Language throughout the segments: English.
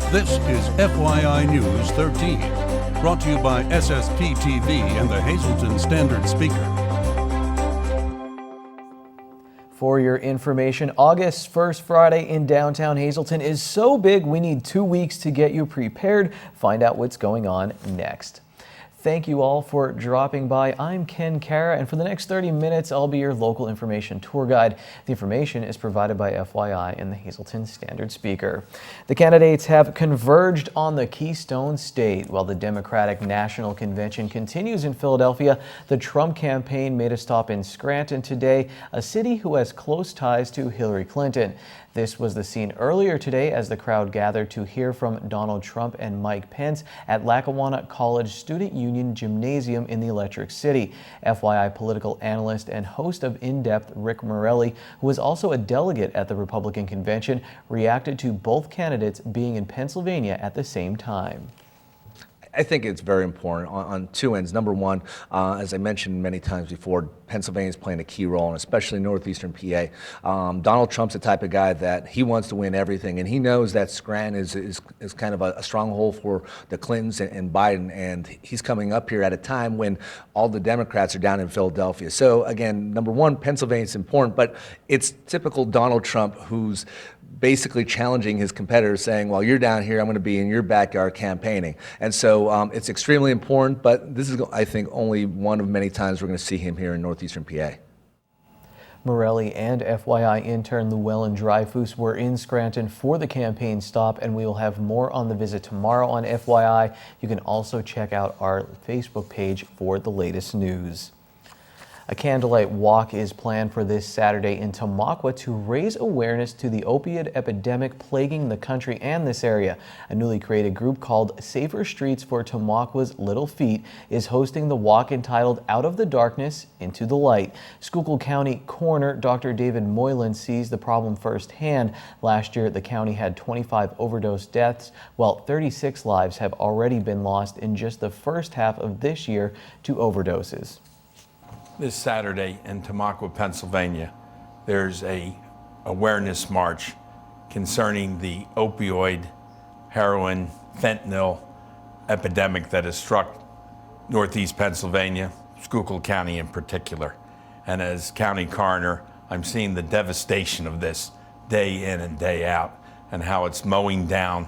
This is FYI News 13, brought to you by SSP TV and the Hazleton Standard Speaker. For your information, August's first Friday in downtown Hazleton is so big we need 2 weeks to get you prepared. Find out what's going on next. Thank you all for dropping by. I'm Ken Kara, and for the next 30 minutes, I'll be your local information tour guide. The information is provided by FYI and the Hazleton Standard Speaker. The candidates have converged on the Keystone State. While the Democratic National Convention continues in Philadelphia, the Trump campaign made a stop in Scranton today, a city who has close ties to Hillary Clinton. This was the scene earlier today as the crowd gathered to hear from Donald Trump and Mike Pence at Lackawanna College Student Union Gymnasium in the Electric City. FYI political analyst and host of In Depth, Rick Morelli, who was also a delegate at the Republican convention, reacted to both candidates being in Pennsylvania at the same time. I think it's very important on two ends. Number one, as I mentioned many times before, Pennsylvania is playing a key role, and especially northeastern PA. Donald Trump's the type of guy that he wants to win everything, and he knows that Scranton is kind of a stronghold for the Clintons and Biden, and he's coming up here at a time when all the Democrats are down in Philadelphia. So again, number one, Pennsylvania is important, but it's typical Donald Trump who's basically challenging his competitors, saying, well, you're down here, I'm going to be in your backyard campaigning. And so it's extremely important, but this is, I think, only one of many times we're going to see him here in northeastern PA. Morelli and FYI intern Llewellyn Dreyfus were in Scranton for the campaign stop, and we will have more on the visit tomorrow on FYI. You can also check out our Facebook page for the latest news. A candlelight walk is planned for this Saturday in Tamaqua to raise awareness to the opioid epidemic plaguing the country and this area. A newly created group called Safer Streets for Tamaqua's Little Feet is hosting the walk entitled Out of the Darkness into the Light. Schuylkill County Coroner Dr. David Moylan sees the problem firsthand. Last year, the county had 25 overdose deaths, while 36 lives have already been lost in just the first half of this year to overdoses. This Saturday in Tamaqua, Pennsylvania, there's a awareness march concerning the opioid, heroin, fentanyl epidemic that has struck Northeast Pennsylvania, Schuylkill County in particular. And as county coroner, I'm seeing the devastation of this day in and day out and how it's mowing down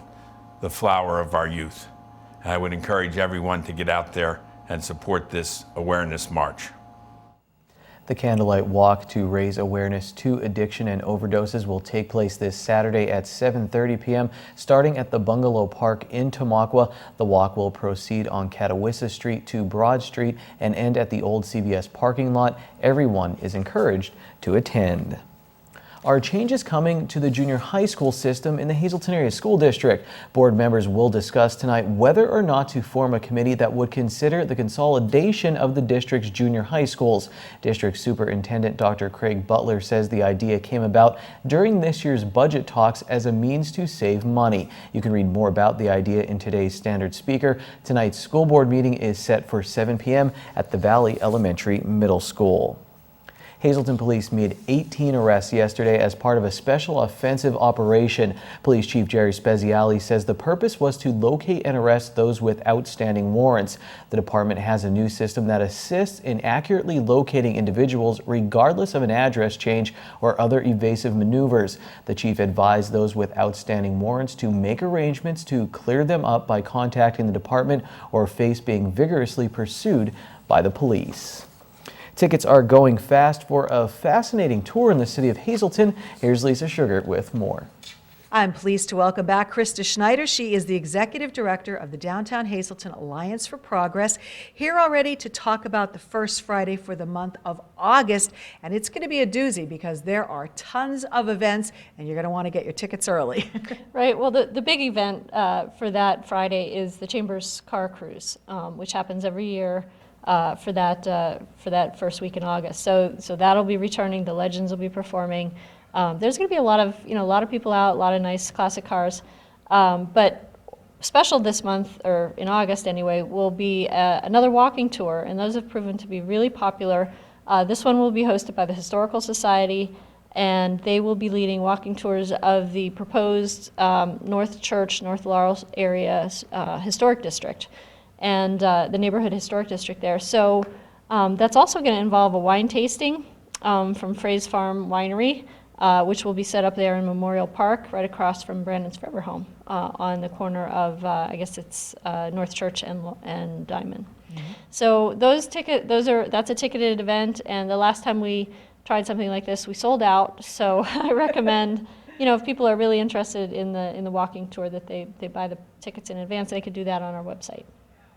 the flower of our youth. And I would encourage everyone to get out there and support this awareness march. The candlelight walk to raise awareness to addiction and overdoses will take place this Saturday at 7:30 p.m. starting at the Bungalow Park in Tamaqua. The walk will proceed on Catawissa Street to Broad Street and end at the old CVS parking lot. Everyone is encouraged to attend. Are changes coming to the junior high school system in the Hazleton Area School District? Board members will discuss tonight whether or not to form a committee that would consider the consolidation of the district's junior high schools. District Superintendent Dr. Craig Butler says the idea came about during this year's budget talks as a means to save money. You can read more about the idea in today's Standard Speaker. Tonight's school board meeting is set for 7 p.m. at the Valley Elementary Middle School. Hazleton police made 18 arrests yesterday as part of a special offensive operation. Police Chief Jerry Speziali says the purpose was to locate and arrest those with outstanding warrants. The department has a new system that assists in accurately locating individuals regardless of an address change or other evasive maneuvers. The chief advised those with outstanding warrants to make arrangements to clear them up by contacting the department or face being vigorously pursued by the police. Tickets are going fast for a fascinating tour in the city of Hazleton. Here's Lisa Sugar with more. I'm pleased to welcome back Krista Schneider. She is the Executive Director of the Downtown Hazleton Alliance for Progress, here already to talk about the first Friday for the month of August. And it's going to be a doozy because there are tons of events and you're going to want to get your tickets early. Right. Well, the big event for that Friday is the Chamber's Car Cruise, which happens every year. For that first week in August, so that'll be returning. The Legends will be performing. There's going to be a lot of people out, a lot of nice classic cars. But special this month, or in August anyway, will be another walking tour, and those have proven to be really popular. This one will be hosted by the Historical Society, and they will be leading walking tours of the proposed North Church, North Laurel area historic district, and the neighborhood historic district there. So that's also going to involve a wine tasting from Frey's Farm Winery, which will be set up there in Memorial Park, right across from Brandon's Forever Home, on the corner of, I guess it's North Church and Diamond. Mm-hmm. So that's a ticketed event, and the last time we tried something like this, we sold out. So I recommend, if people are really interested in the walking tour, that they buy the tickets in advance. They could do that on our website.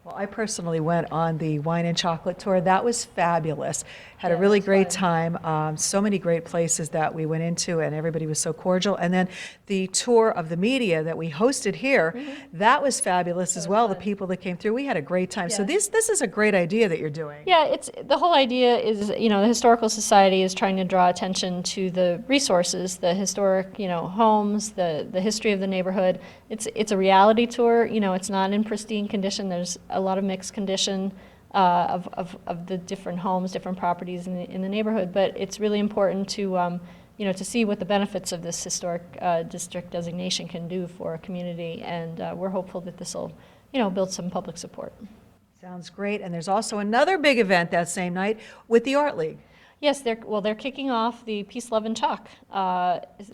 Well, I personally went on the wine and chocolate tour. That was fabulous. Had a Yeah, really that's great fun. time. So many great places that we went into, and everybody was so cordial. And then the tour of the media that we hosted here, that was fabulous as was well. The fun. people that came through, we had a great time. So Yeah. this is a great idea that you're doing. Yeah, it's the whole idea is, the Historical Society is trying to draw attention to the resources, the historic, homes, the history of the neighborhood. It's a reality tour. It's not in pristine condition. There's a lot of mixed condition of the different homes, different properties in the neighborhood. But it's really important to to see what the benefits of this historic district designation can do for a community, and we're hopeful that this will build some public support. Sounds great. And there's also another big event that same night with the Art League. Yes, they're kicking off the Peace, Love, and Chalk,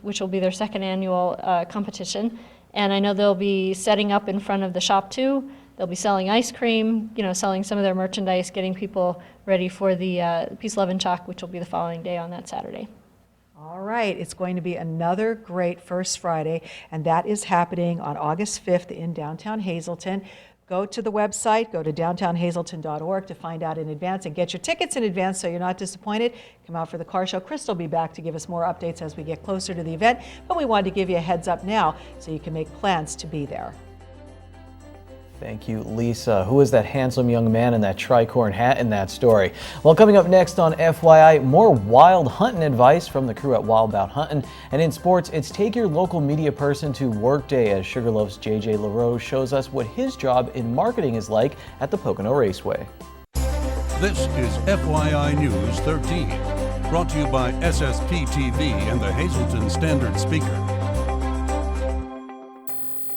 which will be their second annual competition. And I know they'll be setting up in front of the shop too. They'll be selling ice cream, selling some of their merchandise, getting people ready for the Peace, Love, and Chalk, which will be the following day on that Saturday. All right, it's going to be another great First Friday, and that is happening on August 5th in downtown Hazleton. Go to the website, go to downtownhazelton.org to find out in advance and get your tickets in advance so you're not disappointed. Come out for the car show. Crystal will be back to give us more updates as we get closer to the event, but we wanted to give you a heads up now so you can make plans to be there. Thank you, Lisa. Who is that handsome young man in that tricorn hat in that story? Well, coming up next on FYI, more wild hunting advice from the crew at Wild Bout Huntin'. And in sports, it's take your local media person to work day as Sugarloaf's JJ LaRose shows us what his job in marketing is like at the Pocono Raceway. This is FYI News 13, brought to you by SSP TV and the Hazleton Standard Speaker.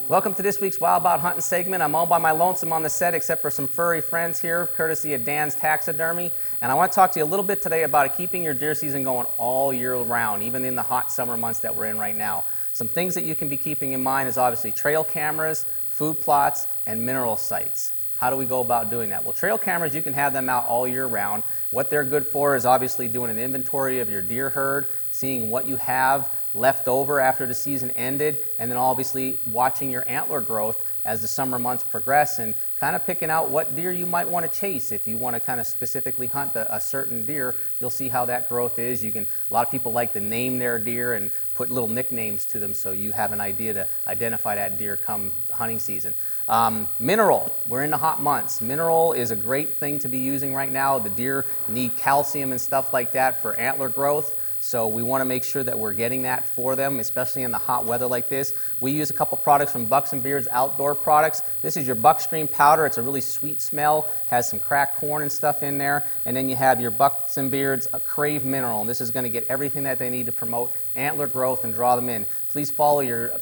Welcome to this week's Wild Bout Hunting segment. I'm all by my lonesome on the set except for some furry friends here, courtesy of Dan's Taxidermy. And I want to talk to you a little bit today about keeping your deer season going all year round, even in the hot summer months that we're in right now. Some things that you can be keeping in mind is obviously trail cameras, food plots, and mineral sites. How do we go about doing that? Well, trail cameras, you can have them out all year round. What they're good for is obviously doing an inventory of your deer herd, seeing what you have left over after the season ended, and then obviously watching your antler growth as the summer months progress and kind of picking out what deer you might want to chase. If you want to kind of specifically hunt a certain deer, you'll see how that growth is. A lot of people like to name their deer and put little nicknames to them so you have an idea to identify that deer come hunting season. Mineral, we're in the hot months. Mineral is a great thing to be using right now. The deer need calcium and stuff like that for antler growth. So we want to make sure that we're getting that for them, especially in the hot weather like this. We use a couple products from Bucks and Beards Outdoor Products. This is your Buckstream powder. It's a really sweet smell, has some cracked corn and stuff in there. And then you have your Bucks and Beards Crave Mineral. And this is going to get everything that they need to promote antler growth and draw them in. Please follow your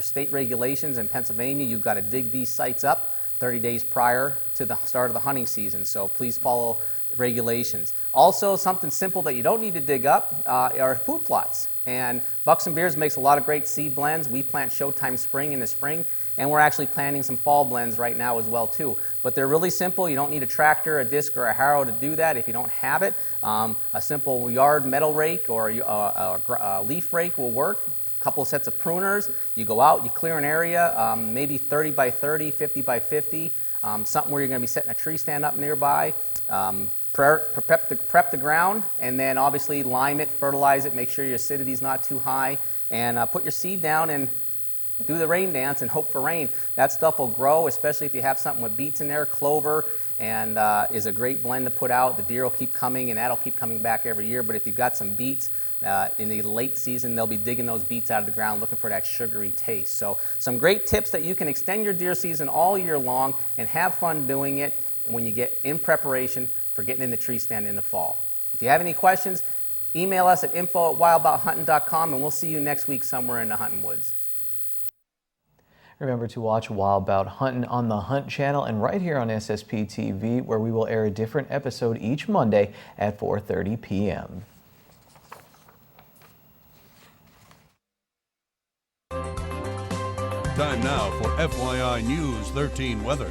state regulations. In Pennsylvania, you've got to dig these sites up 30 days prior to the start of the hunting season. So please follow regulations. Also, something simple that you don't need to dig up are food plots. And Bucks and Beards makes a lot of great seed blends. We plant Showtime Spring in the spring, and we're actually planting some fall blends right now as well too. But they're really simple. You don't need a tractor, a disc, or a harrow to do that if you don't have it. A simple yard metal rake or a leaf rake will work. A couple of sets of pruners. You go out, you clear an area, maybe 30 by 30, 50 by 50, something where you're going to be setting a tree stand up nearby. Prep the ground, and then obviously lime it, fertilize it, make sure your acidity's not too high, and put your seed down and do the rain dance and hope for rain. That stuff will grow, especially if you have something with beets in there. Clover and is a great blend to put out. The deer will keep coming, and that'll keep coming back every year. But if you've got some beets, in the late season, they'll be digging those beets out of the ground looking for that sugary taste. So some great tips that you can extend your deer season all year long and have fun doing it when you get in preparation for getting in the tree stand in the fall. If you have any questions, Email us at info@wildaboutHunting.com, and we'll see you next week somewhere in the hunting woods. Remember to watch Wild About Hunting on the Hunt channel and right here on SSP TV, where we will air a different episode each Monday at 4:30 p.m. Time now for FYI News 13 weather.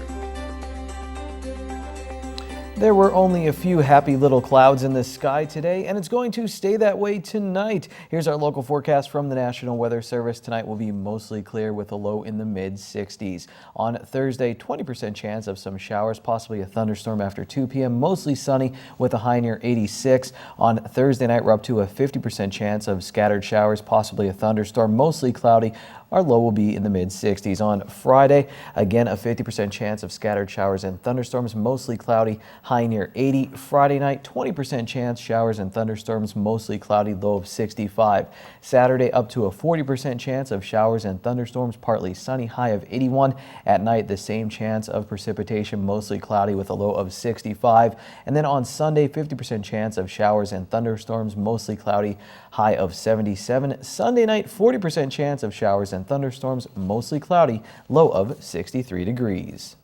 There were only a few happy little clouds in the sky today, and it's going to stay that way tonight. Here's our local forecast from the National Weather Service. Tonight will be mostly clear with a low in the mid-60s. On Thursday, 20% chance of some showers, possibly a thunderstorm after 2 p.m. Mostly sunny with a high near 86. On Thursday night, we're up to a 50% chance of scattered showers, possibly a thunderstorm, mostly cloudy. Our low will be in the mid-60s. On Friday, again, a 50% chance of scattered showers and thunderstorms, mostly cloudy, high near 80. Friday night, 20% chance showers and thunderstorms, mostly cloudy, low of 65. Saturday, up to a 40% chance of showers and thunderstorms, partly sunny, high of 81. At night, the same chance of precipitation, mostly cloudy with a low of 65. And then on Sunday, 50% chance of showers and thunderstorms, mostly cloudy, high of 77. Sunday night, 40% chance of showers and thunderstorms, mostly cloudy, low of 63 degrees.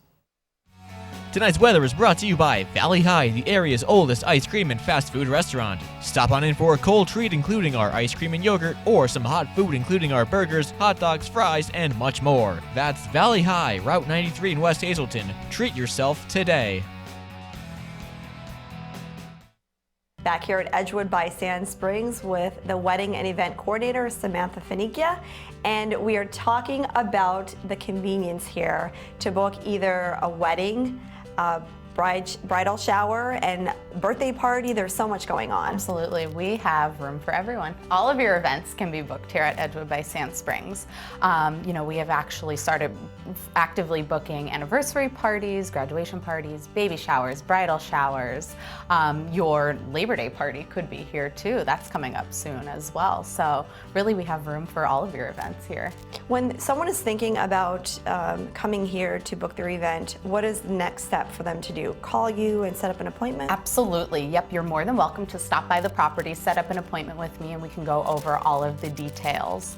Tonight's weather is brought to you by Valley High, the area's oldest ice cream and fast food restaurant. Stop on in for a cold treat including our ice cream and yogurt, or some hot food including our burgers, hot dogs, fries, and much more. That's Valley High, Route 93 in West Hazelton. Treat yourself today. Back here at Edgewood by Sand Springs with the wedding and event coordinator, Samantha Finikia, and we are talking about the convenience here to book either a wedding, bridal shower, and birthday party. There's so much going on. Absolutely. We have room for everyone. All of your events can be booked here at Edgewood by Sand Springs. We have actually started actively booking anniversary parties, graduation parties, baby showers, bridal showers. Your Labor Day party could be here too. That's coming up soon as well. So really we have room for all of your events here. When someone is thinking about coming here to book their event, what is the next step for them to do? Call you and set up an appointment? Absolutely. Yep, you're more than welcome to stop by the property, set up an appointment with me, and we can go over all of the details.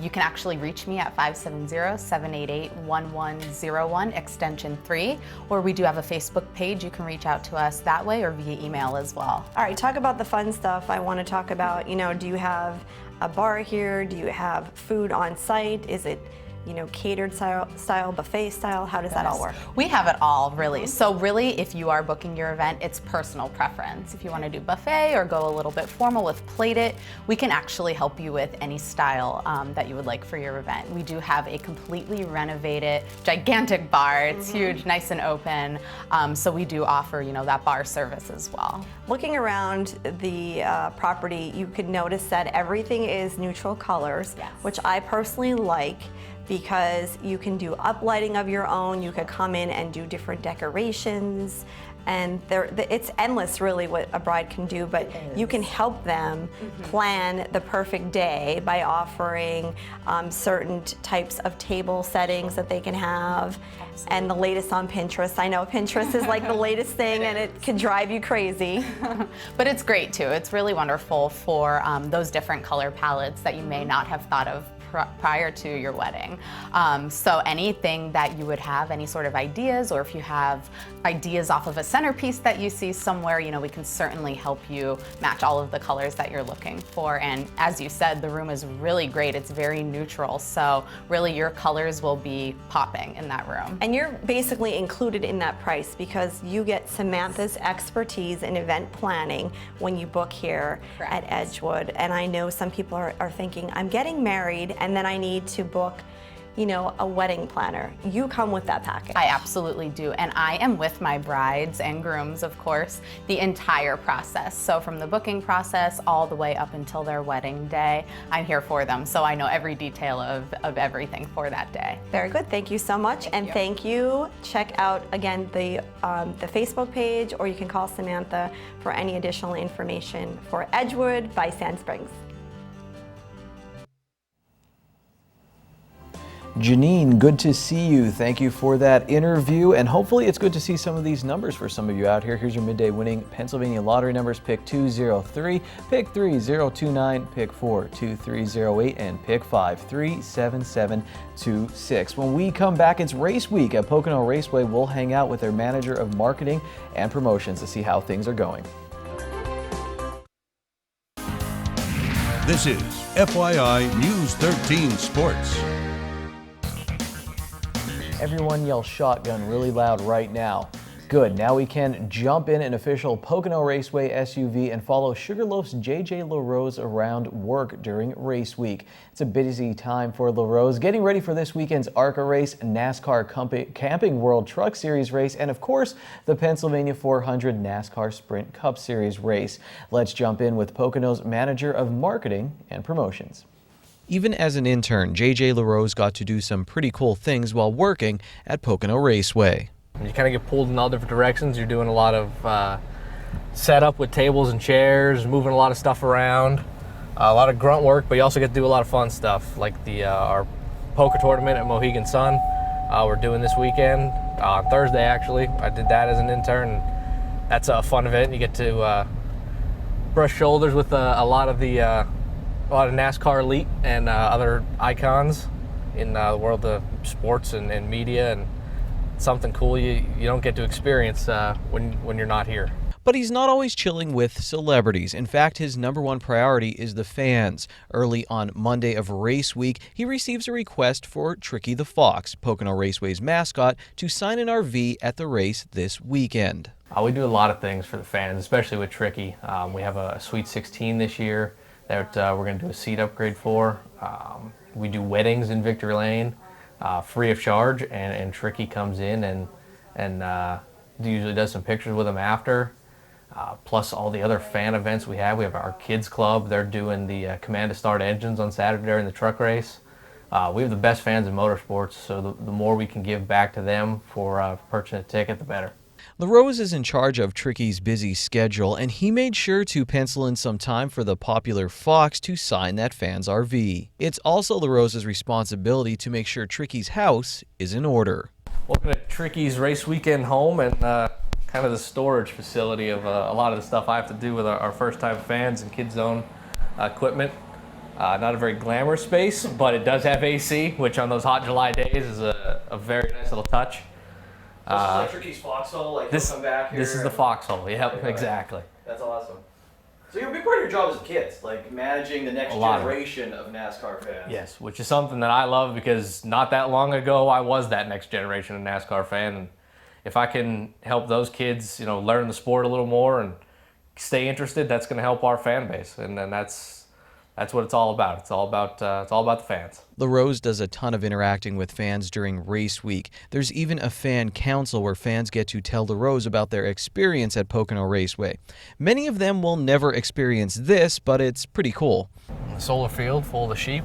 You can actually reach me at 570-788-1101, extension 3, or we do have a Facebook page. You can reach out to us that way or via email as well. All right, talk about the fun stuff. I want to talk about, do you have a bar here? Do you have food on site? Is it catered style, buffet style? How does that all work? We have it all, really. So really, if you are booking your event, it's personal preference. If you want to do buffet or go a little bit formal with plated, we can actually help you with any style that you would like for your event. We do have a completely renovated, gigantic bar. It's huge, nice and open. So we do offer, that bar service as well. Looking around the property, you could notice that everything is neutral colors, which I personally like, because you can do uplighting of your own. You could come in and do different decorations, and it's endless really what a bride can do, but you can help them plan the perfect day by offering certain types of table settings that they can have. Absolutely. And the latest on Pinterest. I know Pinterest is like the latest thing and it can drive you crazy. But it's great too. It's really wonderful for those different color palettes that you may not have thought of prior to your wedding. So anything that you would have, any sort of ideas, or if you have ideas off of a centerpiece that you see somewhere, we can certainly help you match all of the colors that you're looking for. And as you said, the room is really great. It's very neutral. So really your colors will be popping in that room. And you're basically included in that price because you get Samantha's expertise in event planning when you book here at Edgewood. And I know some people are thinking, I'm getting married and then I need to book a wedding planner. You come with that package. I absolutely do. And I am with my brides and grooms, of course, the entire process. So from the booking process all the way up until their wedding day, I'm here for them. So I know every detail of everything for that day. Very good. Thank you so much. Thank you. Check out, again, the Facebook page, or you can call Samantha for any additional information for Edgewood by Sand Springs. Janine, good to see you. Thank you for that interview, and hopefully it's good to see some of these numbers for some of you out here. Here's your midday winning Pennsylvania lottery numbers: pick 203, pick 3029, pick 4 2308, and pick 5 37726. When we come back, it's race week at Pocono Raceway. We'll hang out with their manager of marketing and promotions to see how things are going. This is FYI News 13 Sports. Everyone yell shotgun really loud right now. Good, now we can jump in an official Pocono Raceway SUV and follow Sugarloaf's JJ LaRose around work during race week. It's a busy time for LaRose, getting ready for this weekend's ARCA race, NASCAR Camping World Truck Series race, and of course, the Pennsylvania 400 NASCAR Sprint Cup Series race. Let's jump in with Pocono's manager of marketing and promotions. Even as an intern, JJ LaRose got to do some pretty cool things while working at Pocono Raceway. You kind of get pulled in all different directions. You're doing a lot of setup with tables and chairs, moving a lot of stuff around, a lot of grunt work, but you also get to do a lot of fun stuff, like our poker tournament at Mohegan Sun. We're doing this weekend, on Thursday actually. I did that as an intern, and that's a fun event. You get to brush shoulders with a lot of NASCAR elite and other icons in the world of sports and media, and something cool you don't get to experience when you're not here. But he's not always chilling with celebrities. In fact, his #1 priority is the fans. Early on Monday of race week, he receives a request for Tricky the Fox, Pocono Raceway's mascot, to sign an RV at the race this weekend. We do a lot of things for the fans, especially with Tricky. We have a Sweet 16 this year that we're going to do a seat upgrade for. We do weddings in Victory Lane, free of charge, and Tricky comes in and usually does some pictures with them after. Plus all the other fan events we have. We have our kids club. They're doing the command to start engines on Saturday during the truck race. We have the best fans in motorsports, so the more we can give back to them for purchasing a ticket, the better. LaRose is in charge of Tricky's busy schedule, and he made sure to pencil in some time for the popular Fox to sign that fan's RV. It's also LaRose's responsibility to make sure Tricky's house is in order. Welcome to Tricky's race weekend home and kind of the storage facility of a lot of the stuff I have to do with our first-time fans and Kids Zone equipment. Not a very glamorous space, but it does have AC, which on those hot July days is a very nice little touch. This is like Tricky's foxhole, like this, he'll come back here. This is the foxhole, yep, okay, exactly. That's awesome. So you're a big part of your job as kids, like managing the next generation of NASCAR fans. Yes, which is something that I love because not that long ago I was that next generation of NASCAR fan, and if I can help those kids, learn the sport a little more and stay interested, that's going to help our fan base, and that's what it's all about. It's all about the fans. LaRose does a ton of interacting with fans during race week. There's even a fan council where fans get to tell LaRose about their experience at Pocono Raceway. Many of them will never experience this, but it's pretty cool. A solar field full of sheep.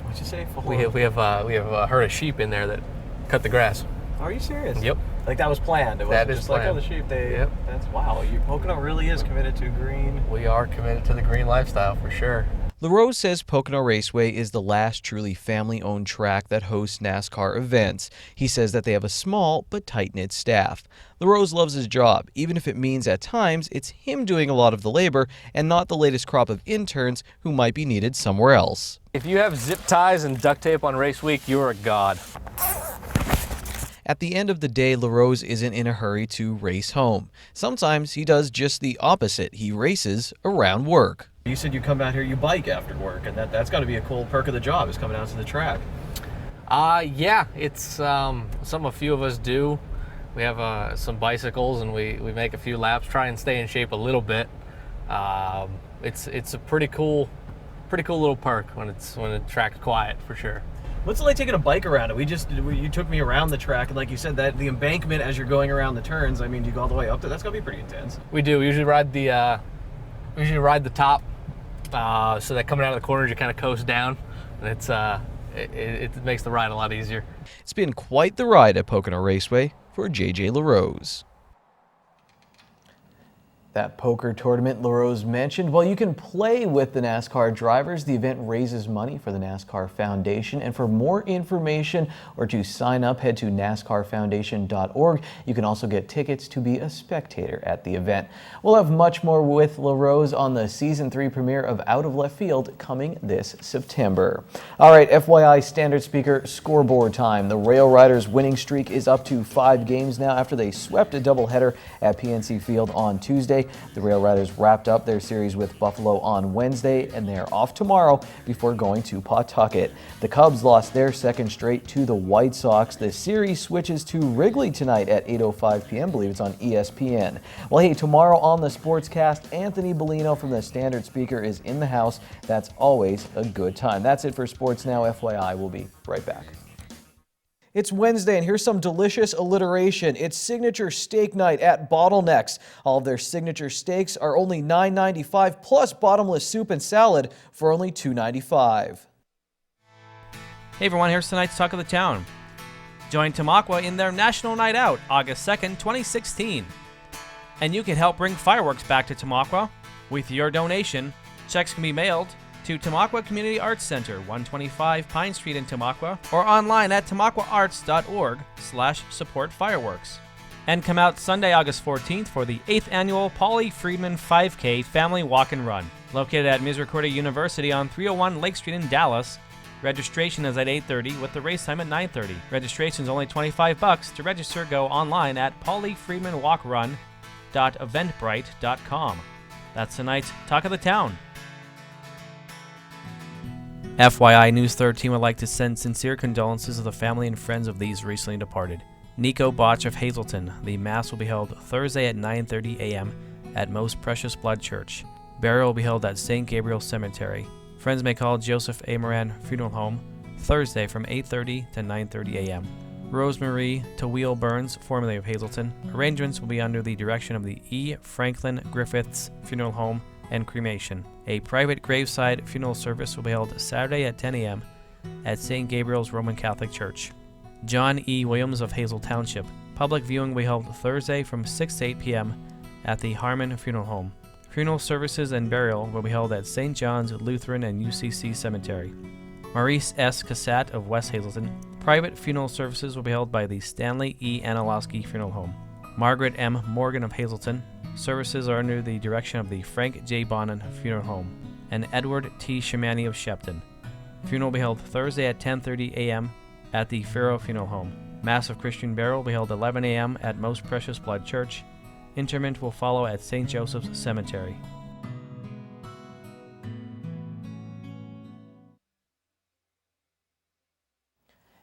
What'd you say? We have a herd of sheep in there that cut the grass. Are you serious? Yep. Like that was planned. It wasn't just planned. Like, oh, the sheep, yep. That's wow. Pocono really is committed to green. We are committed to the green lifestyle for sure. LaRose says Pocono Raceway is the last truly family-owned track that hosts NASCAR events. He says that they have a small but tight-knit staff. LaRose loves his job, even if it means at times it's him doing a lot of the labor and not the latest crop of interns who might be needed somewhere else. If you have zip ties and duct tape on race week, you're a god. At the end of the day, LaRose isn't in a hurry to race home. Sometimes he does just the opposite. He races around work. You said you come out here, you bike after work, and that's got to be a cool perk of the job, is coming out to the track. Yeah, it's something a few of us do. We have some bicycles, and we make a few laps, try and stay in shape a little bit. It's a pretty cool little perk when the track's quiet, for sure. What's it like taking a bike around it? You took me around the track, and like you said, that the embankment as you're going around the turns, I mean, do you go all the way up there? That's gotta be pretty intense. We do. We usually ride the top, so that coming out of the corners, you kind of coast down, and it makes the ride a lot easier. It's been quite the ride at Pocono Raceway for JJ LaRose. That poker tournament LaRose mentioned, well, you can play with the NASCAR drivers. The event raises money for the NASCAR Foundation. And for more information or to sign up, head to NASCARFoundation.org. You can also get tickets to be a spectator at the event. We'll have much more with LaRose on the Season 3 premiere of Out of Left Field coming this September. All right, FYI standard speaker scoreboard time. The Rail Riders' winning streak is up to 5 games now after they swept a doubleheader at PNC Field on Tuesday. The Rail Riders wrapped up their series with Buffalo on Wednesday, and they are off tomorrow before going to Pawtucket. The Cubs lost their second straight to the White Sox. The series switches to Wrigley tonight at 8:05 p.m. I believe it's on ESPN. Well, hey, tomorrow on the Sportscast, Anthony Bellino from the Standard Speaker is in the house. That's always a good time. That's it for Sports Now. FYI, we'll be right back. It's Wednesday, and here's some delicious alliteration. It's signature steak night at Bottlenecks. All of their signature steaks are only $9.95 plus bottomless soup and salad for only $2.95. Hey everyone, here's tonight's Talk of the Town. Join Tamaqua in their National Night Out, August 2nd, 2016. And you can help bring fireworks back to Tamaqua. With your donation, checks can be mailed to Tamaqua Community Arts Center, 125 Pine Street in Tamaqua, or online at tamaquaarts.org/support fireworks. And come out Sunday, August 14th for the 8th annual Paulie Friedman 5K Family Walk and Run, located at Misericordia University on 301 Lake Street in Dallas. Registration is at 8:30 with the race time at 9:30. Registration is only $25. To register, go online at pauliefriedmanwalkrun.eventbrite.com. That's tonight's Talk of the Town. FYI News 13 would like to send sincere condolences to the family and friends of these recently departed. Nico Botch of Hazleton. The Mass will be held Thursday at 9:30 a.m. at Most Precious Blood Church. Burial will be held at St. Gabriel Cemetery. Friends may call Joseph A. Moran Funeral Home Thursday from 8:30 to 9:30 a.m. Rosemarie Tawil Burns, formerly of Hazleton. Arrangements will be under the direction of the E. Franklin Griffiths Funeral Home and Cremation. A private graveside funeral service will be held Saturday at 10 a.m. at St. Gabriel's Roman Catholic Church. John E. Williams of Hazel Township. Public viewing will be held Thursday from 6 to 8 p.m. at the Harmon Funeral Home. Funeral services and burial will be held at St. John's Lutheran and UCC Cemetery. Maurice S. Cassat of West Hazleton. Private funeral services will be held by the Stanley E. Analowski Funeral Home. Margaret M. Morgan of Hazleton. Services are under the direction of the Frank J. Bonin Funeral Home and Edward T. Shimani of Shepton. Funeral will be held Thursday at 10:30 a.m. at the Farrow Funeral Home. Mass of Christian burial will be held 11 a.m. at Most Precious Blood Church. Interment will follow at St. Joseph's Cemetery.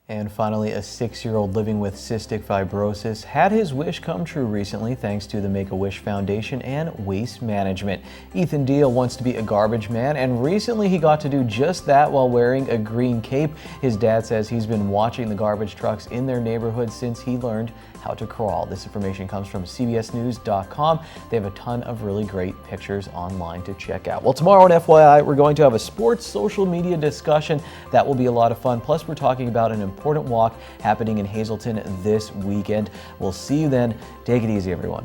And finally, a 6-year-old living with cystic fibrosis had his wish come true recently thanks to the Make-A-Wish Foundation and Waste Management. Ethan Deal wants to be a garbage man, and recently he got to do just that while wearing a green cape. His dad says he's been watching the garbage trucks in their neighborhood since he learned how to crawl. This information comes from CBSNews.com. They have a ton of really great pictures online to check out. Well, tomorrow on FYI, we're going to have a sports social media discussion. That will be a lot of fun. Plus, we're talking about an important walk happening in Hazleton this weekend. We'll see you then. Take it easy, everyone.